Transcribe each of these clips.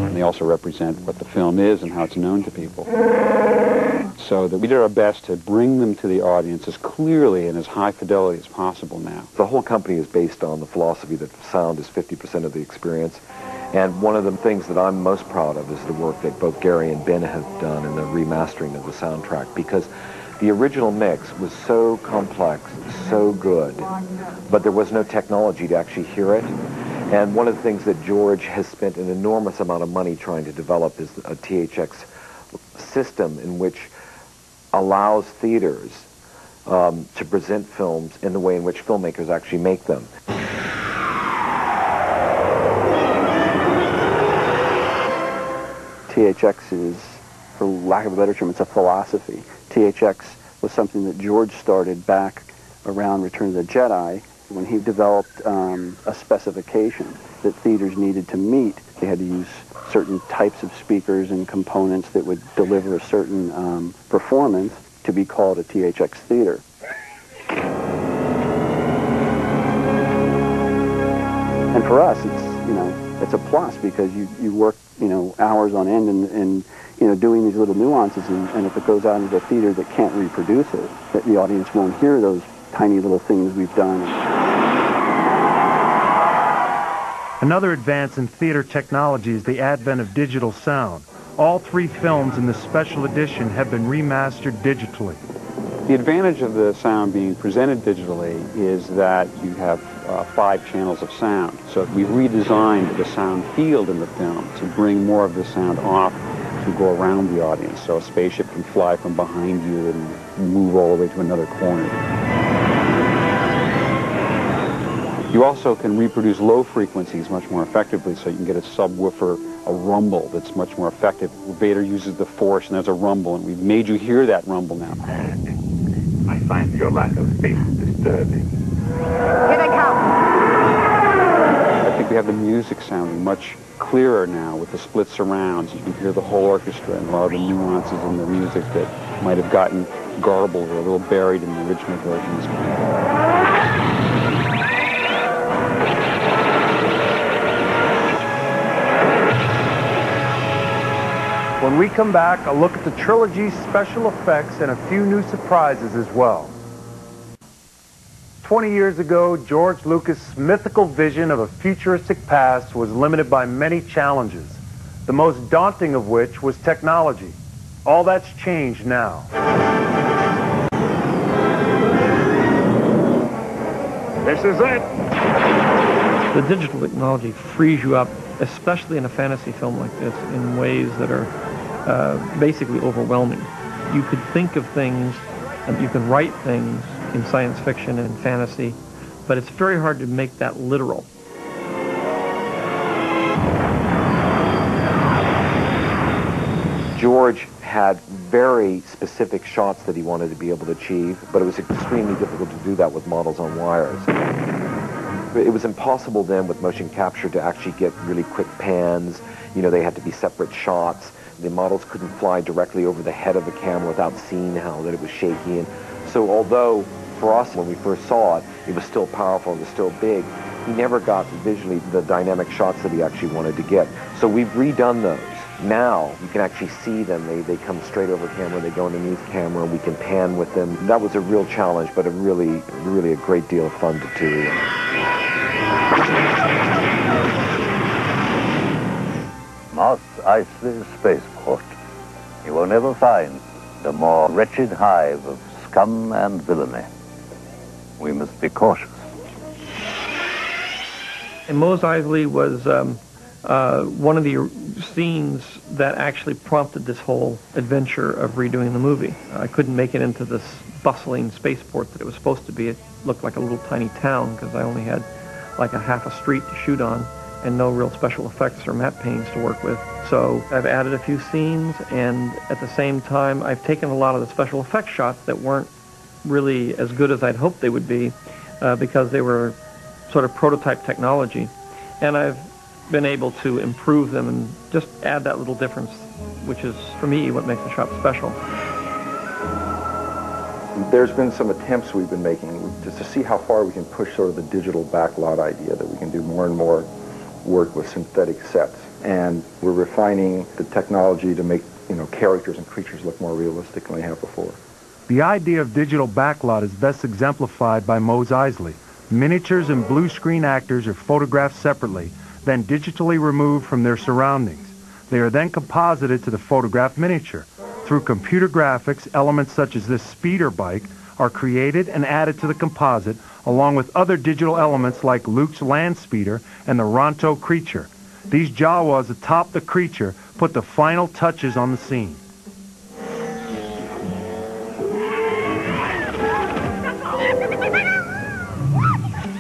And they also represent what the film is and how it's known to people. So that we did our best to bring them to the audience as clearly and as high fidelity as possible now. The whole company is based on the philosophy that sound is 50% of the experience. And one of the things that I'm most proud of is the work that both Gary and Ben have done in the remastering of the soundtrack, because the original mix was so complex, so good, but there was no technology to actually hear it. And one of the things that George has spent an enormous amount of money trying to develop is a THX system in which allows theaters to present films in the way in which filmmakers actually make them. THX is, for lack of a better term, it's a philosophy. THX was something that George started back around Return of the Jedi when he developed a specification that theaters needed to meet. They had to use certain types of speakers and components that would deliver a certain performance to be called a THX theater. And for us, it's a plus, because you work, hours on end and doing these little nuances, and if it goes out into a theater that can't reproduce it, that the audience won't hear those tiny little things we've done. Another advance in theater technology is the advent of digital sound. All 3 films in the special edition have been remastered digitally. The advantage of the sound being presented digitally is that you have 5 channels of sound. So we've redesigned the sound field in the film to bring more of the sound off to go around the audience. So a spaceship can fly from behind you and move all the way to another corner. You also can reproduce low frequencies much more effectively, so you can get a subwoofer, a rumble that's much more effective. Vader uses the Force, and there's a rumble, and we've made you hear that rumble now. I find your lack of faith disturbing. Here they come! I think we have the music sounding much clearer now with the split surrounds. You can hear the whole orchestra and a lot of the nuances in the music that might have gotten garbled or a little buried in the original versions. When we come back, a look at the trilogy's special effects and a few new surprises as well. 20 years ago, George Lucas' mythical vision of a futuristic past was limited by many challenges, the most daunting of which was technology. All that's changed now. This is it! The digital technology frees you up, especially in a fantasy film like this, in ways that are basically overwhelming. You could think of things, and you can write things in science fiction and fantasy, but it's very hard to make that literal. George had very specific shots that he wanted to be able to achieve, but it was extremely difficult to do that with models on wires. It was impossible then with motion capture to actually get really quick pans. They had to be separate shots. The models couldn't fly directly over the head of the camera without seeing how that it was shaky. And so although for us, when we first saw it, it was still powerful, it was still big, he never got visually the dynamic shots that he actually wanted to get. So we've redone those. Now you can actually see them. They come straight over camera, they go underneath camera, we can pan with them. That was a real challenge, but really a great deal of fun to do. Mos Eisley Spaceport. You will never find a more wretched hive of scum and villainy. We must be cautious. And Mos Eisley was one of the scenes that actually prompted this whole adventure of redoing the movie. I couldn't make it into this bustling spaceport that it was supposed to be. It looked like a little tiny town because I only had like a half a street to shoot on and no real special effects or matte paints to work with. So I've added a few scenes, and at the same time I've taken a lot of the special effects shots that weren't really as good as I'd hoped they would be because they were sort of prototype technology. And I've been able to improve them and just add that little difference, which is, for me, what makes the shot special. There's been some attempts we've been making just to see how far we can push sort of the digital backlot idea, that we can do more and more work with synthetic sets. and we're refining the technology to make, characters and creatures look more realistic than they have before. The idea of digital backlot is best exemplified by Mose Eisley. Miniatures and blue screen actors are photographed separately, then digitally removed from their surroundings. They are then composited to the photographed miniature. Through computer graphics, elements such as this speeder bike are created and added to the composite, along with other digital elements like Luke's land speeder and the Ronto creature. These Jawas atop the creature put the final touches on the scene.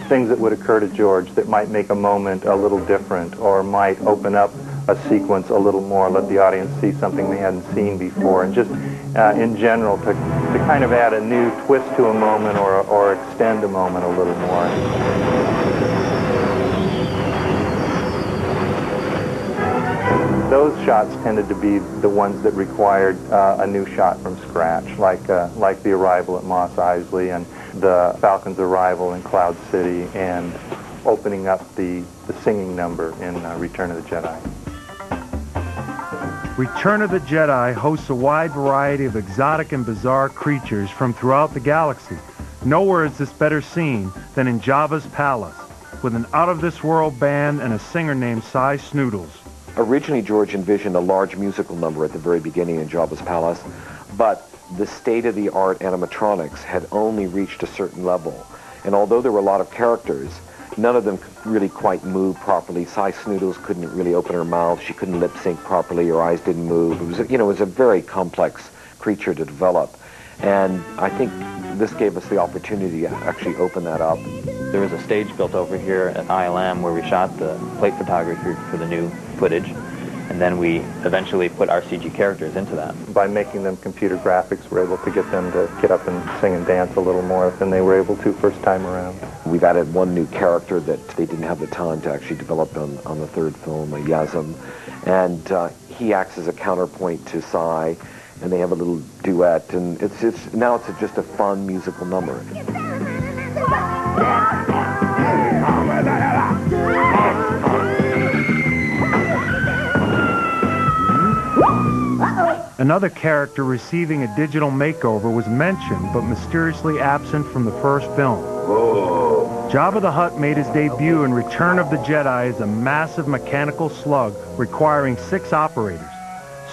Things that would occur to George that might make a moment a little different or might open up a sequence a little more, let the audience see something they hadn't seen before, and just in general to kind of add a new twist to a moment or extend a moment a little more. Those shots tended to be the ones that required a new shot from scratch, like the arrival at Mos Eisley and the Falcon's arrival in Cloud City and opening up the singing number in Return of the Jedi. Return of the Jedi hosts a wide variety of exotic and bizarre creatures from throughout the galaxy. Nowhere is this better seen than in Jabba's palace, with an out-of-this-world band and a singer named Cy Snoodles. Originally, George envisioned a large musical number at the very beginning in Jabba's palace, but the state-of-the-art animatronics had only reached a certain level. And although there were a lot of characters, none of them could really quite move properly. Cy Snoodles couldn't really open her mouth. She couldn't lip-sync properly. Her eyes didn't move. It was, it was a very complex creature to develop. And I think this gave us the opportunity to actually open that up. There was a stage built over here at ILM where we shot the plate photography for the new footage, and then we eventually put our CG characters into that. By making them computer graphics, we're able to get them to get up and sing and dance a little more than they were able to first time around. We've added one new character that they didn't have the time to actually develop on the third film, a Yazam, and he acts as a counterpoint to Cy, and they have a little duet, and now it's just a fun musical number. Another character receiving a digital makeover was mentioned but mysteriously absent from the first film. Jabba the Hutt made his debut in Return of the Jedi as a massive mechanical slug requiring 6 operators.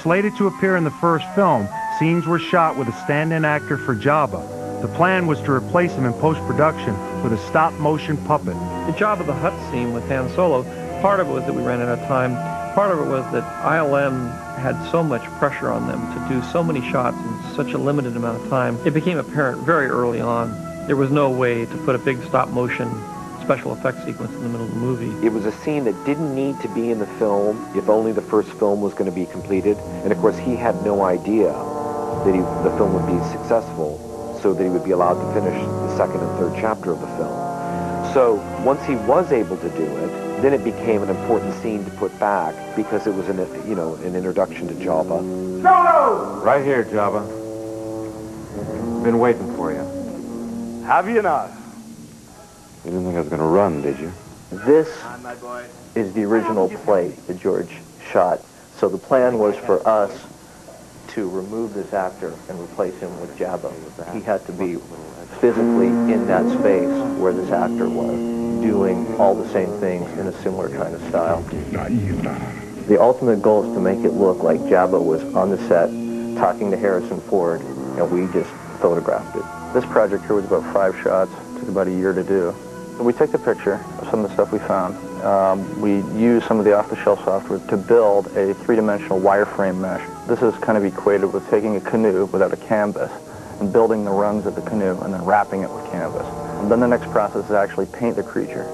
Slated to appear in the first film, scenes were shot with a stand-in actor for Jabba. The plan was to replace him in post-production with a stop-motion puppet. The Jabba the Hutt scene with Han Solo, part of it was that we ran out of time. Part of it was that ILM had so much pressure on them to do so many shots in such a limited amount of time. It became apparent very early on there was no way to put a big stop-motion special effects sequence in the middle of the movie. It was a scene that didn't need to be in the film if only the first film was going to be completed. And of course, he had no idea that the film would be successful, so that he would be allowed to finish the second and third chapter of the film. So once he was able to do it, then it became an important scene to put back because it was an introduction to Jabba. Solo! Right here, Jabba. Been waiting for you. Have you not? You didn't think I was going to run, did you? This is the original plate that George shot. So the plan was for us to remove this actor and replace him with Jabba. He had to be physically in that space where this actor was, doing all the same things in a similar kind of style. The ultimate goal is to make it look like Jabba was on the set talking to Harrison Ford, and we just photographed it. This project here was about 5 shots. It took about a year to do. We took the picture of some of the stuff we found. We used some of the off-the-shelf software to build a 3-dimensional wireframe mesh. This is kind of equated with taking a canoe without a canvas and building the rungs of the canoe and then wrapping it with canvas. And then the next process is actually paint the creature.